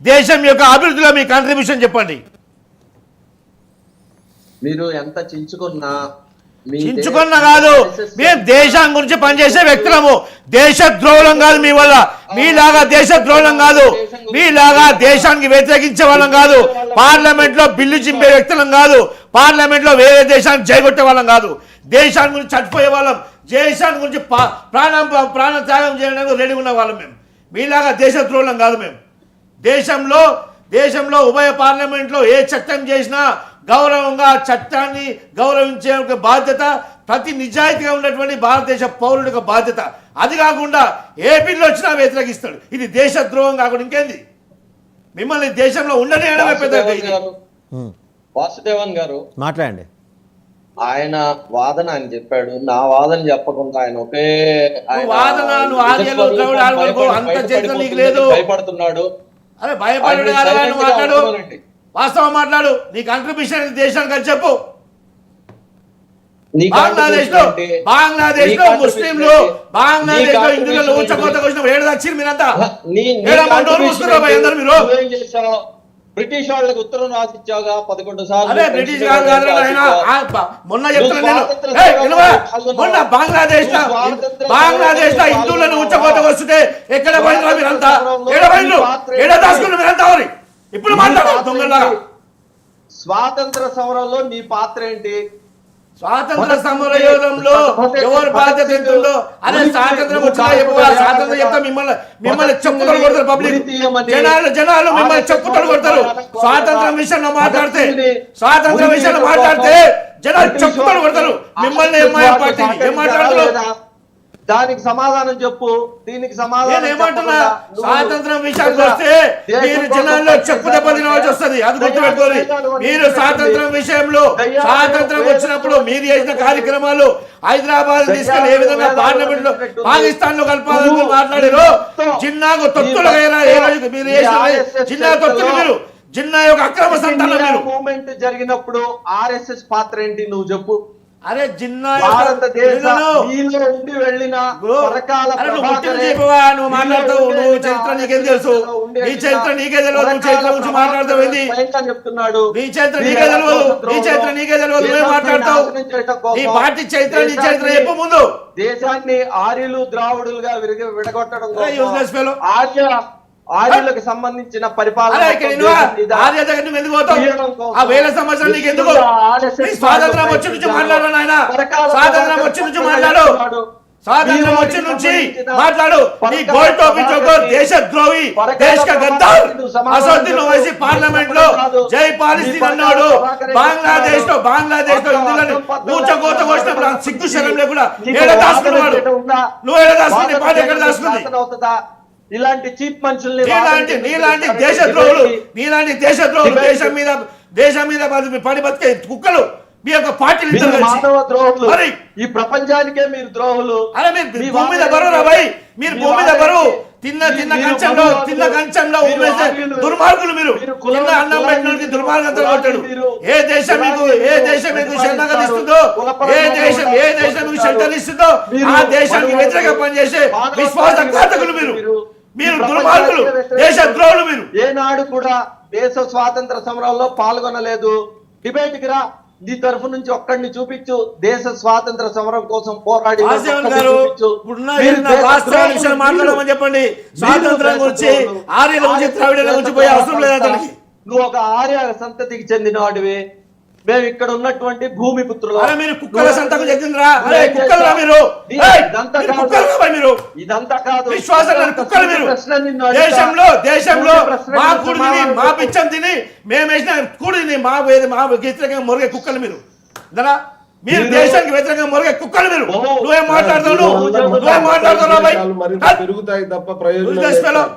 దేశం యొక్క అభివృద్ధిలో మీ కాంట్రిబ్యూషన్ చెప్పండి. మీరు ఎంత చించుకున్నా కాదు, మేము దేశం గురించి పనిచేసే వ్యక్తులము. దేశ ద్రోహం కాదు మీ వల్ల. మీలాగా దేశ ద్రోహం కాదు, మీలాగా దేశానికి వ్యతిరేకించే వాళ్ళం కాదు, పార్లమెంట్ లో బిల్లు చింపే వ్యక్తులం కాదు, పార్లమెంట్ లో వేరే దేశాన్ని జయగొట్టే వాళ్ళం కాదు. దేశాన్ని గురించి చచ్చిపోయే వాళ్ళం, దేశాన్ని గురించి ప్రాణ త్యాగం చేయడానికి రెడీ ఉన్న వాళ్ళం. మేము మీలాగా దేశ ద్రోహం కాదు. మేము దేశంలో ఉభయ పార్లమెంట్లో ఏ చట్టం చేసినా గౌరవంగా చట్టాన్ని గౌరవించే బాధ్యత ప్రతి నిజాయితీగా ఉన్నటువంటి భారతదేశ పౌరుడి యొక్క బాధ్యత. అది కాకుండా ఏ బిల్లు వచ్చినా వ్యతిరేకిస్తాడు. ఇది దేశ ద్రోహం కాకుండా ఇంకేంది? మిమ్మల్ని దేశంలో ఉండనియడమే పెద్ద. వాసుదేవన్ గారు మాట్లాడండి. ఆయన వాదన ఆయన చెప్పాడు, నా వాదన చెప్పకుండా ఆయన ఒకే భయపడుతున్నాడు. అరే భయపడు మాట్లాడు, వాస్తవం మాట్లాడు. నీ కాంట్రిబ్యూషన్ దేశానికి అని చెప్పు. బంగ్లాదేశ్ లో ముస్లింలు, బంగ్లాదేశ్ లో హిందువులు ఊచకోతకు వచ్చినప్పుడు ఏడు వచ్చింది. మీరంతా మీరు బ్రిటిష్ వాళ్ళకి ఉత్తరం రాసిచ్చావుగా 11 సార్లు. బ్రిటిష్ మొన్న చెప్తున్నాను, మొన్న బంగ్లాదేశ్ లో హిందువులను ఊచకోతకు వస్తుంటే ఎక్కడ పోయినా మీరంతా ఏడ దాచుకున్నారు మీరంతా. ఇప్పుడు మాట్లాడు. స్వాతంత్ర సమరంలో నీ పాత్ర ఏంటి? స్వాతంత్ర సమర యోధంలో ఎవరి బాధ్యత ఎంత ఉందో అదే స్వాతంత్రం వచ్చినా స్వాతంత్రం చెప్తా మిమ్మల్ని చెప్పుతలు కొడతారు. పబ్లిక్ జనాలు మిమ్మల్ని చెప్పుతలు కొడతారు. స్వాతంత్రం విషయంలో మాట్లాడితే జనాలు చెప్పుతలు కొడతారు. మిమ్మల్ని ఏం మాట్లాడుతున్నారు? దానికి సమాధానం చెప్పు. దీనికి సమాధానం ఏమంటున్నా? స్వాతంత్రం విషయానికి వస్తే మీరు జనాల్లో చెప్పు దెబ్బ తినవలసి వస్తుంది. అది గుర్తుపెట్టుకోవాలి. మీరు స్వాతంత్రం విషయంలో స్వాతంత్రం వచ్చినప్పుడు మీరు చేసిన కార్యక్రమాలు హైదరాబాద్ తీసుకెళ్లి ఏ విధంగా పార్లమెంట్ లో పాకిస్తాన్ లో కలపాలని మాట్లాడారు. జిన్నాకు తొత్తులు మీరు జిన్నా తొత్తులు, మీరు జిన్నా యొక్క అక్రమ సంతానం. మూవ్మెంట్ జరిగినప్పుడు ఆర్ఎస్ఎస్ పాత్ర ఏంటి నువ్వు చెప్పు. అరే జిన్నా ఉండి వెళ్ళిన నువ్వు మాట్లాడతావు. నువ్వు చరిత్ర నీకేం తెలుసు? నీ చరిత్ర నీకే తెలియదు. నువ్వు చరిత్ర గురించి మాట్లాడతావు ఏంది? చెప్తున్నాడు. నీ చరిత్ర నీకే తెలియదు. నువ్వే మాట్లాడతావు. నీ పార్టీ చరిత్ర, నీ చరిత్ర చెప్పు ముందు. దేశాన్ని ఆర్యులు ద్రావిడులుగా విడగొట్టడం, ఆర్యులకు సంబంధించిన పరిపాలన వేల సంవత్సరాలు నీకు ఎందుకు? స్వాతంత్రం వచ్చి నుంచి మాట్లాడు నాయన. స్వాతంత్రం వచ్చి నుంచి మాట్లాడు. స్వాతంత్రం వచ్చి నుంచి మాట్లాడు. నీ గోల్డ్ టాపిక్ దేశ ద్రోహి, దేశ గద్దార్ అసదుద్దీన్ ఓవైసీ పార్లమెంట్ లో జై పాలిస్తీన్ అన్నాడు. బంగ్లాదేశ్ లో హిందువులను ఊచకోత కోసినప్పుడు సిగ్గు శరం లేకుండా ఏడ దాచుకున్నాడు. నువ్వు ఏడ దాచుకుని పార్టీ ఎక్కడ దాచుకుంది? ఇలాంటి చీప్ మనుషుల్ని, నీలాంటి దేశద్రోహులు దేశం మీద పడి బతికే కుక్కలు మీ యొక్క పార్టీలు ద్రోహులు. ఈ ప్రపంచానికే మీరు ద్రోహులు. అరే మీరు భూమి మీద బరువు రాబాయి. మీరు భూమి మీద బరువు. తిన్న కంచంలో దుర్మార్గులు. మీరు తిన్న అన్నం పెట్టడానికి దుర్మార్గంతో కొట్టాడు. ఏ దేశం మీకు శరణాగతి ఇస్తుందో, ఏ దేశం మీకు షెల్టర్ ఇస్తుందో ఆ దేశానికి వ్యతిరేకంగా పనిచేసే విశ్వాసఘాతకులు మీరు దుర్మార్గులు, దేశ ద్రోహులు. మీరు ఏనాడు కూడా దేశ స్వాతంత్ర సమరంలో పాల్గొనలేదు. డిబేట్ కి రా, నీ తరఫు నుంచి ఒక్కడిని చూపించు. దేశ స్వాతంత్ర సమరం కోసం పోరాడి మాట్లాడమని చెప్పండి. స్వాతంత్రం గురించి, ఆర్యుల గురించి, ద్రావిడల గురించి పోయే అవసరం లేదు అతనికి. నువ్వు ఒక ఆర్య సంతతికి చెందిన వాడివి. మేము ఇక్కడ ఉన్నటువంటి భూమి పుత్రులు. మీరు కుక్కల సంతకు చెందినరా? ఇదంతా కాదు. విశ్వాసం కుక్కలు మీరు. దేశంలో మా కూడిని, మా పిచ్చం తిని మేము వేసిన కూడిని మా వ్యతిరేకంగా మొరిగే కుక్కలు మీరు. మీరు దేశానికి వ్యతిరేకంగా మొరిగే కుక్కలు మీరు. నువ్వేం మాట్లాడుతావు? పెరుగుతాయి తప్ప ప్రయోజనం.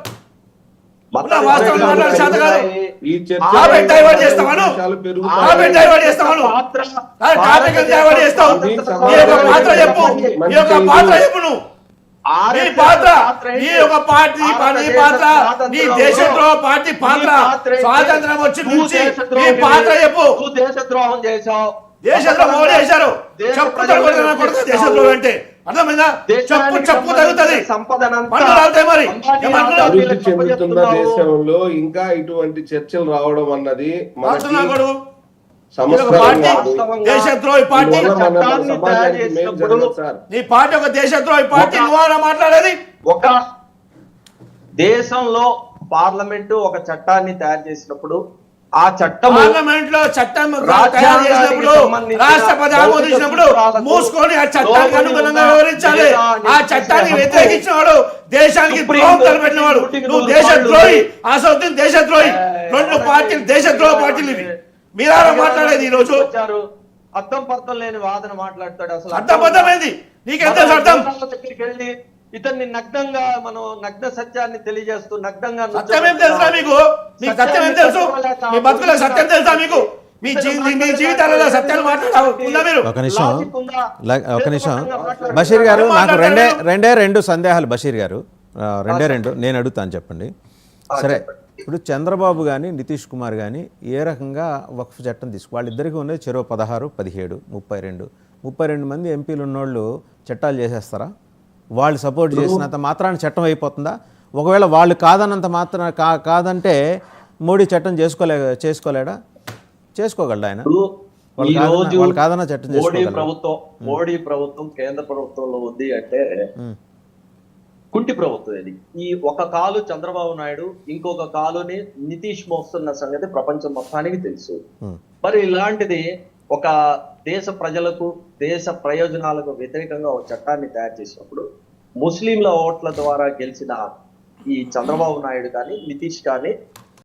స్వాతంత్రం వచ్చి నుంచి నీ పాత్ర చెప్పు. దేశద్రోహం చేశావు. దేశంలో మోడీ చేశారు. చెప్పుతో కొడితే దేశంలో అంటే అర్థమైందా? చెప్పు తగ్గుతుంది, పండ్లు రాలుతాయి. మరి అభివృద్ధి చెందుతున్న దేశంలో ఇంకా ఇటువంటి చర్చలు రావడం అన్నది దేశద్రోహి పార్టీ. నీ పార్టీ ఒక దేశద్రోహి పార్టీ. నువ్వు మాట్లాడేది ఒక దేశంలో పార్లమెంటు ఒక చట్టాన్ని తయారు చేసినప్పుడు ఆ చట్టం పార్లమెంట్ లో చట్టం తయారు చేసినప్పుడు రాష్ట్రపతి ఆమోదించినప్పుడు మూసుకొని ఆ చట్టానికి అనుగుణంగా వివరించాలి. ఆ చట్టాన్ని వ్యతిరేకించిన వాడు దేశానికి ద్రోహం తలపెట్టిన వాడు. నువ్వు దేశద్రోహి, అసౌద్దీన్ దేశద్రోహి. రెండు పార్టీలు దేశద్రోహ పార్టీలు ఇవి. మీరారా మాట్లాడేది ఈ రోజు? అర్థం పర్థం లేని వాదన మాట్లాడతాడు. అసలు అర్థబద్ధమైంది. నీకెంత అర్థం? దగ్గరికి వెళ్ళి ఇతన్ని నగ్నంగా మనం నగ్న సత్యాన్ని తెలియజేస్తూ నగ్నంగా సత్యం ఏం తెలుసా మీకు? మీకు సత్యం ఏం తెలుసు? మీ బతుకులకు సత్యం తెలుసా మీకు? మీ జీవితాలలో సత్యాలు మాట్లాడావు మీరు? ఒక నిమిషం బషీర్ గారు, నాకు రెండు సందేహాలు బషీర్ గారు. రెండు నేను అడుగుతాను, చెప్పండి. సరే, ఇప్పుడు చంద్రబాబు కానీ నితీష్ కుమార్ కానీ ఏ రకంగా వక్ఫ్ చట్టం వాళ్ళిద్దరికీ ఉన్నది చెరో 16, 17, 32 మంది ఎంపీలు ఉన్నోళ్ళు చట్టాలు చేసేస్తారా? వాళ్ళు సపోర్ట్ చేసినంత మాత్రాన చట్టం అయిపోతుందా? ఒకవేళ వాళ్ళు కాదన్నంత మాత్రం కాదంటే మోడీ చట్టం చేసుకోలేడా? చేసుకోగలడు ఆయన. వాళ్ళు కాదన్న చట్టం చేసుకోగలడు. మోడీ ప్రభుత్వం కేంద్ర ప్రభుత్వంలో ఉంది అంటే కుంటి ప్రభుత్వం ఇది. ఈ ఒక కాలు చంద్రబాబు నాయుడు, ఇంకొక కాలుని నితీష్ మోస్తున్న సంగతి ప్రపంచం మొత్తానికి తెలుసు. మరి ఇలాంటిది ఒక దేశ ప్రజలకు, దేశ ప్రయోజనాలకు వ్యతిరేకంగా ఒక చట్టాన్ని తయారు చేసినప్పుడు ముస్లింల ఓట్ల ద్వారా గెలిచిన ఈ చంద్రబాబు నాయుడు కానీ నితీష్ కానీ